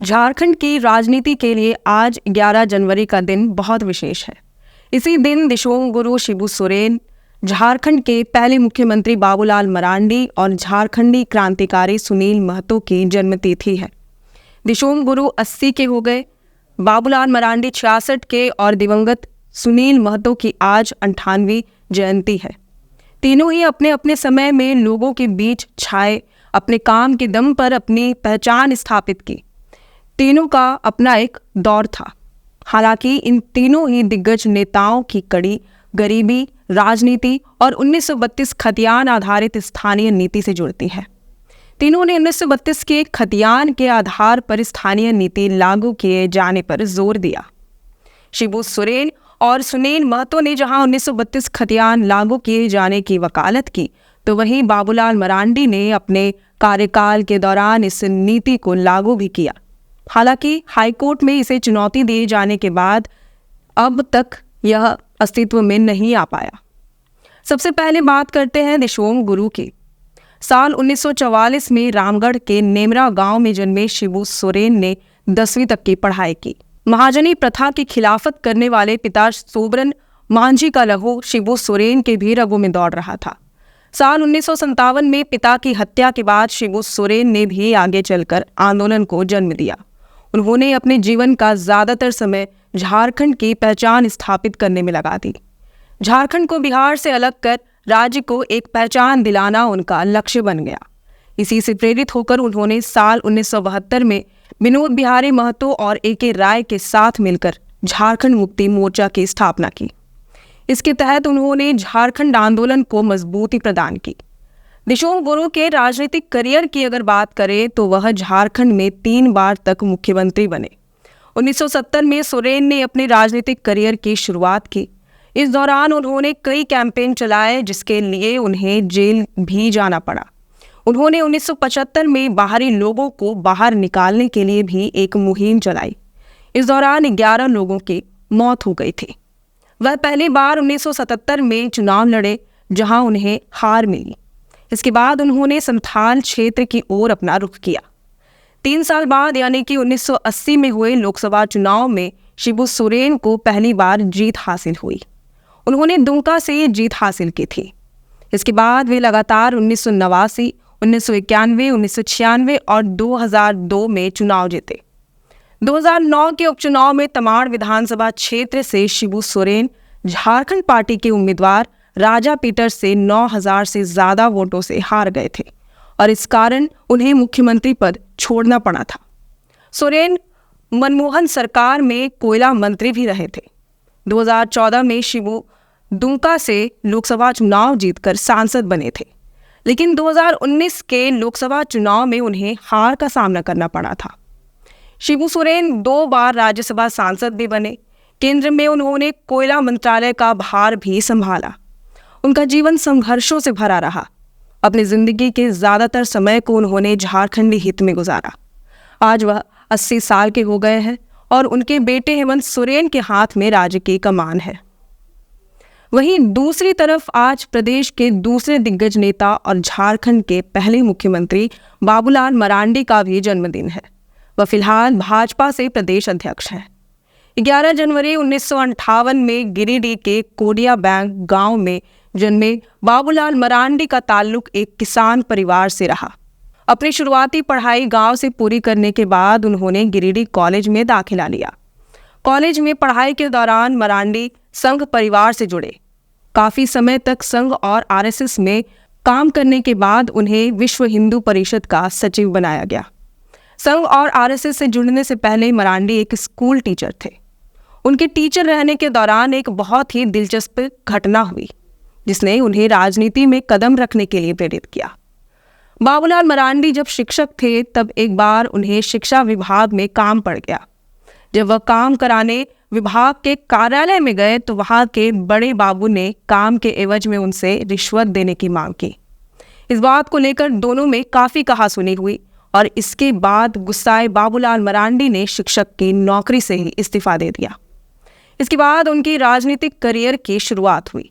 झारखंड की राजनीति के लिए आज 11 जनवरी का दिन बहुत विशेष है। इसी दिन दिशोम गुरु शिबू सोरेन, झारखंड के पहले मुख्यमंत्री बाबूलाल मरांडी और झारखंडी क्रांतिकारी सुनील महतो की जन्मतिथि है। दिशोम गुरु 80 के हो गए, बाबूलाल मरांडी 66 के और दिवंगत सुनील महतो की आज 98वीं जयंती है। तीनों ही अपने अपने समय में लोगों के बीच छाए, अपने काम के दम पर अपनी पहचान स्थापित की। तीनों का अपना एक दौर था। हालांकि इन तीनों ही दिग्गज नेताओं की कड़ी गरीबी, राजनीति और 1932 खतियान आधारित स्थानीय नीति से जुड़ती है। तीनों ने 1932 के खतियान के आधार पर स्थानीय नीति लागू किए जाने पर जोर दिया। शिबू सोरेन और सुनील महतो ने जहां 1932 खतियान लागू किए जाने की वकालत की, तो वहीं बाबूलाल मरांडी ने अपने कार्यकाल के दौरान इस नीति को लागू भी किया। हालांकि हाईकोर्ट में इसे चुनौती दिए जाने के बाद अब तक यह अस्तित्व में नहीं आ पाया। सबसे पहले बात करते हैं दिशोम गुरु की। साल 1944 में रामगढ़ के नेमरा गांव में जन्मे शिबू सोरेन ने 10वीं तक की पढ़ाई की। महाजनी प्रथा की खिलाफत करने वाले पिता सोबरन मांझी का लहू शिबू सोरेन के भी रगों में दौड़ रहा था। साल 1957 में पिता की हत्या के बाद शिबू सोरेन ने भी आगे चलकर आंदोलन को जन्म दिया। उन्होंने अपने जीवन का ज्यादातर समय झारखंड की पहचान स्थापित करने में लगा दी। झारखंड को बिहार से अलग कर राज्य को एक पहचान दिलाना उनका लक्ष्य बन गया। इसी से प्रेरित होकर उन्होंने साल 1972 में विनोद बिहारी महतो और ए.के. राय के साथ मिलकर झारखंड मुक्ति मोर्चा की स्थापना की। इसके तहत उन्होंने झारखंड आंदोलन को मजबूती प्रदान की। दिशोम गुरु के राजनीतिक करियर की अगर बात करें तो वह झारखंड में 3 बार तक मुख्यमंत्री बने। 1970 में सोरेन ने अपने राजनीतिक करियर की शुरुआत की। इस दौरान उन्होंने कई कैंपेन चलाए, जिसके लिए उन्हें जेल भी जाना पड़ा। उन्होंने 1975 में बाहरी लोगों को बाहर निकालने के लिए भी एक मुहिम चलाई। इस दौरान 11 लोगों की मौत हो गई थी। वह पहली बार 1977 में चुनाव लड़े, जहां उन्हें हार मिली। इसके बाद उन्होंने संथाल क्षेत्र की ओर अपना रुख किया। 3 साल बाद यानी कि 1980 में हुए लोकसभा चुनाव में शिबू सोरेन को पहली बार जीत हासिल हुई। उन्होंने दुमका से जीत हासिल की थी। इसके बाद वे लगातार 1989, 1991, 1996 और 2002 में चुनाव जीते। 2009 के उपचुनाव में तमाड़ विधानसभा क्षेत्र से शिबू सोरेन झारखंड पार्टी के उम्मीदवार राजा पीटर से 9000 से ज्यादा वोटों से हार गए थे और इस कारण उन्हें मुख्यमंत्री पद छोड़ना पड़ा था। सोरेन मनमोहन सरकार में कोयला मंत्री भी रहे थे। 2014 में शिबू दुमका से लोकसभा चुनाव जीतकर सांसद बने थे, लेकिन 2019 के लोकसभा चुनाव में उन्हें हार का सामना करना पड़ा था। शिबू सोरेन 2 बार राज्यसभा सांसद भी बने। केंद्र में उन्होंने कोयला मंत्रालय का भार भी संभाला। उनका जीवन संघर्षों से भरा रहा। अपनी जिंदगी के ज्यादातर समय को उन्होंने झारखंडी हित में गुजारा। आज वह 80 साल के हो गए हैं और उनके बेटे हेमंत सोरेन के हाथ में राज्य की कमान है। वहीं दूसरी तरफ आज प्रदेश के दूसरे दिग्गज नेता और झारखंड के पहले मुख्यमंत्री बाबूलाल मरांडी का भी जन्मदिन है। वह फिलहाल भाजपा से प्रदेश अध्यक्ष हैं। 11 जनवरी 1958 में गिरिडीह के कोडिया बैंक गांव में जन्मे बाबूलाल मरांडी का ताल्लुक एक किसान परिवार से रहा। अपनी शुरुआती पढ़ाई गांव से पूरी करने के बाद उन्होंने गिरिडीह कॉलेज में दाखिला लिया। कॉलेज में पढ़ाई के दौरान मरांडी संघ परिवार से जुड़े। काफी समय तक संघ और आरएसएस में काम करने के बाद उन्हें विश्व हिंदू परिषद का सचिव बनाया गया। संघ और आरएसएस से जुड़ने से पहले मरांडी एक स्कूल टीचर थे। उनके टीचर रहने के दौरान एक बहुत ही दिलचस्प घटना हुई, जिसने उन्हें राजनीति में कदम रखने के लिए प्रेरित किया। बाबूलाल मरांडी जब शिक्षक थे, तब एक बार उन्हें शिक्षा विभाग में काम पड़ गया। जब वह काम कराने विभाग के कार्यालय में गए, तो वहां के बड़े बाबू ने काम के एवज में उनसे रिश्वत देने की मांग की। इस बात को लेकर दोनों में काफी कहासुनी हुई और इसके बाद गुस्साए बाबूलाल मरांडी ने शिक्षक की नौकरी से ही इस्तीफा दे दिया। इसके बाद उनकी राजनीतिक करियर की शुरुआत हुई।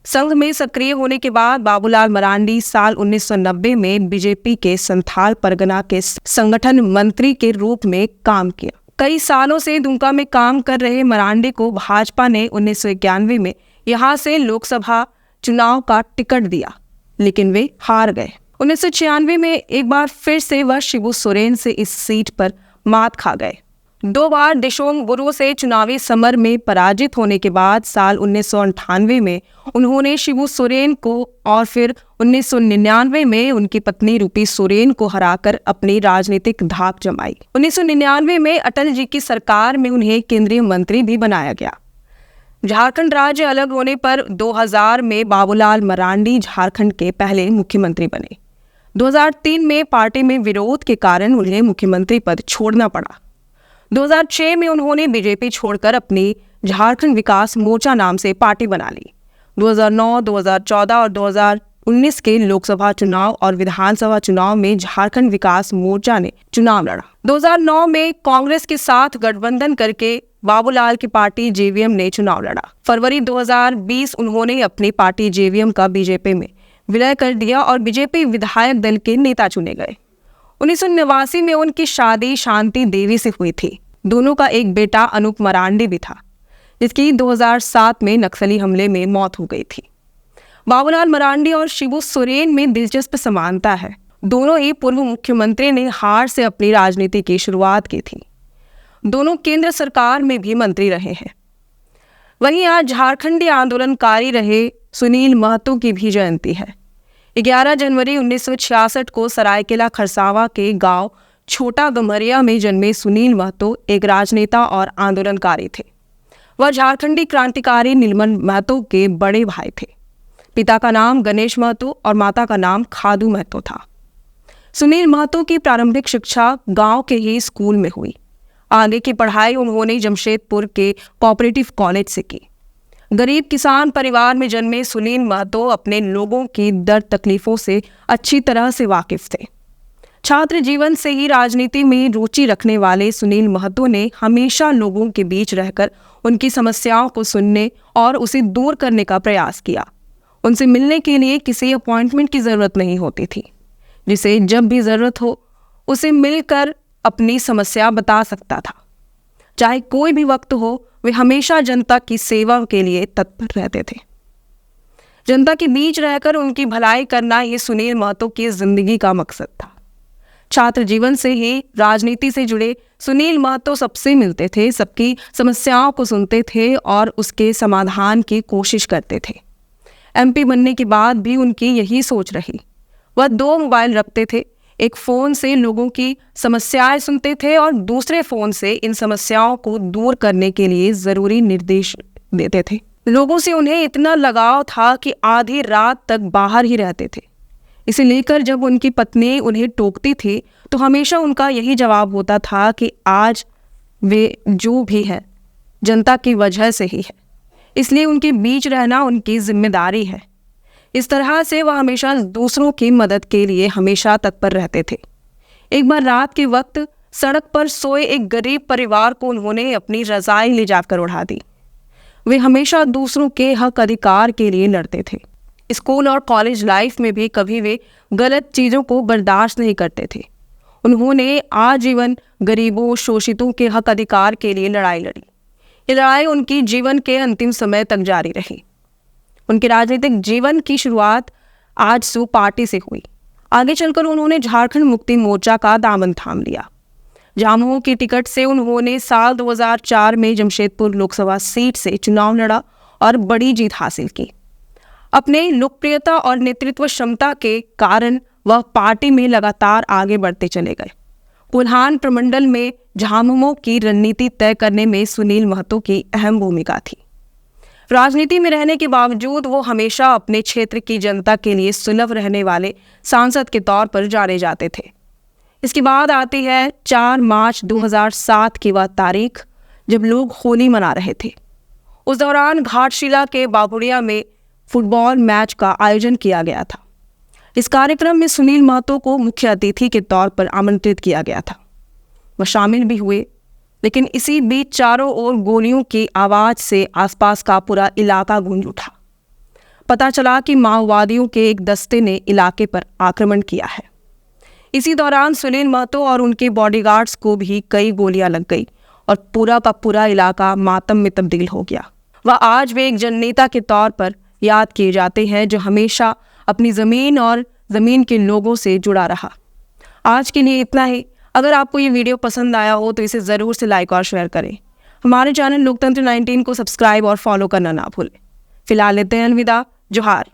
संघ में सक्रिय होने के बाद बाबूलाल मरांडी साल 1990 में बीजेपी के संथाल परगना के संगठन मंत्री के रूप में काम किया। कई सालों से दुमका में काम कर रहे मरांडी को भाजपा ने 1991 में यहां से लोकसभा चुनाव का टिकट दिया, लेकिन वे हार गए। 1996 में एक बार फिर से वह शिबू सोरेन से इस सीट पर मात खा गए। 2 बार दिशोंग बुरु से चुनावी समर में पराजित होने के बाद साल 1998 में उन्होंने शिबू सोरेन को और फिर 1999 में उनकी पत्नी रूपी सोरेन को हराकर अपनी राजनीतिक धाक जमाई। 1999 में अटल जी की सरकार में उन्हें केंद्रीय मंत्री भी बनाया गया। झारखंड राज्य अलग होने पर 2000 में बाबूलाल मरांडी झारखंड के पहले मुख्यमंत्री बने। 2003 में पार्टी में विरोध के कारण उन्हें मुख्यमंत्री पद छोड़ना पड़ा। 2006 में उन्होंने बीजेपी छोड़कर अपनी झारखंड विकास मोर्चा नाम से पार्टी बना ली। 2009, 2014 और 2019 के लोकसभा चुनाव और विधानसभा चुनाव में झारखंड विकास मोर्चा ने चुनाव लड़ा। 2009 में कांग्रेस के साथ गठबंधन करके बाबूलाल की पार्टी जेवीएम ने चुनाव लड़ा। फरवरी 2020 उन्होंने अपनी पार्टी जेवीएम का बीजेपी में विलय कर दिया और बीजेपी विधायक दल के नेता चुने गए। 1989 में उनकी शादी शांति देवी से हुई थी। दोनों का एक बेटा अनूप मरांडी भी था, जिसकी 2007 में नक्सली हमले में मौत हो गई थी। बाबूलाल मरांडी और शिबू सोरेन में दिलचस्प समानता है। दोनों ही पूर्व मुख्यमंत्री ने हार से अपनी राजनीति की शुरुआत की थी। दोनों केंद्र सरकार में भी मंत्री रहे हैं। वहीं आज झारखंडी आंदोलनकारी रहे सुनील महतो की भी जयंती है। 11 जनवरी 1966 को सरायकेला खरसावा के गांव छोटा गमरिया में जन्मे सुनील महतो एक राजनेता और आंदोलनकारी थे। वह झारखंडी क्रांतिकारी नीलमन महतो के बड़े भाई थे। पिता का नाम गणेश महतो और माता का नाम खादू महतो था। सुनील महतो की प्रारंभिक शिक्षा गांव के ही स्कूल में हुई। आगे की पढ़ाई उन्होंने जमशेदपुर के कोऑपरेटिव कॉलेज से की। गरीब किसान परिवार में जन्मे सुनील महतो अपने लोगों की दर्द तकलीफों से अच्छी तरह से वाकिफ थे। छात्र जीवन से ही राजनीति में रुचि रखने वाले सुनील महतो ने हमेशा लोगों के बीच रहकर उनकी समस्याओं को सुनने और उसे दूर करने का प्रयास किया। उनसे मिलने के लिए किसी अपॉइंटमेंट की जरूरत नहीं होती थी। जिसे जब भी जरूरत हो उसे मिलकर अपनी समस्या बता सकता था। चाहे कोई भी वक्त हो, वे हमेशा जनता की सेवा के लिए तत्पर रहते थे। जनता के बीच रहकर उनकी भलाई करना ये सुनील महतो की जिंदगी का मकसद था। छात्र जीवन से ही राजनीति से जुड़े सुनील महतो सबसे मिलते थे, सबकी समस्याओं को सुनते थे और उसके समाधान की कोशिश करते थे। एमपी बनने के बाद भी उनकी यही सोच रही। वह 2 मोबाइल रखते थे। एक फ़ोन से लोगों की समस्याएं सुनते थे और दूसरे फ़ोन से इन समस्याओं को दूर करने के लिए ज़रूरी निर्देश देते थे। लोगों से उन्हें इतना लगाव था कि आधी रात तक बाहर ही रहते थे। इसे लेकर जब उनकी पत्नी उन्हें टोकती थी तो हमेशा उनका यही जवाब होता था कि आज वे जो भी हैं जनता की वजह से ही है, इसलिए उनके बीच रहना उनकी जिम्मेदारी है। इस तरह से वह हमेशा दूसरों की मदद के लिए हमेशा तत्पर रहते थे। एक बार रात के वक्त सड़क पर सोए एक गरीब परिवार को उन्होंने अपनी रज़ाई ले जाकर उड़ा दी। वे हमेशा दूसरों के हक अधिकार के लिए लड़ते थे। स्कूल और कॉलेज लाइफ में भी कभी वे गलत चीज़ों को बर्दाश्त नहीं करते थे। उन्होंने आजीवन गरीबों शोषितों के हक अधिकार के लिए लड़ाई लड़ी। ये लड़ाई उनकी जीवन के अंतिम समय तक जारी रही। उनके राजनीतिक जीवन की शुरुआत आजसू पार्टी से हुई। आगे चलकर उन्होंने झारखंड मुक्ति मोर्चा का दामन थाम लिया। झामुमो की टिकट से उन्होंने साल 2004 में जमशेदपुर लोकसभा सीट से चुनाव लड़ा और बड़ी जीत हासिल की। अपने लोकप्रियता और नेतृत्व क्षमता के कारण वह पार्टी में लगातार आगे बढ़ते चले गए। कोल्हान प्रमंडल में झामुमो की रणनीति तय करने में सुनील महतो की अहम भूमिका थी। राजनीति में रहने के बावजूद वो हमेशा अपने क्षेत्र की जनता के लिए सुलभ रहने वाले सांसद के तौर पर जाने जाते थे। इसके बाद आती है 4 मार्च 2007 की वह तारीख जब लोग होली मना रहे थे। उस दौरान घाटशिला के बाबुड़िया में फुटबॉल मैच का आयोजन किया गया था। इस कार्यक्रम में सुनील महतो को मुख्य अतिथि के तौर पर आमंत्रित किया गया था। वह शामिल भी हुए, लेकिन इसी बीच चारों ओर गोलियों की आवाज़ से आसपास का पूरा इलाका गूंज उठा। पता चला कि माओवादियों के एक दस्ते ने इलाके पर आक्रमण किया है। इसी दौरान सुनील महतो और उनके बॉडीगार्ड्स को भी कई गोलियां लग गई और पूरा का पूरा इलाका मातम में तब्दील हो गया। वह आज वे एक जननेता के तौर पर याद किए जाते हैं जो हमेशा अपनी ज़मीन और ज़मीन के लोगों से जुड़ा रहा। आज के लिए इतना ही। अगर आपको ये वीडियो पसंद आया हो तो इसे ज़रूर से लाइक और शेयर करें। हमारे चैनल लोकतंत्र 19 को सब्सक्राइब और फॉलो करना ना भूलें। फिलहाल लेते हैं अलविदा। जोहार।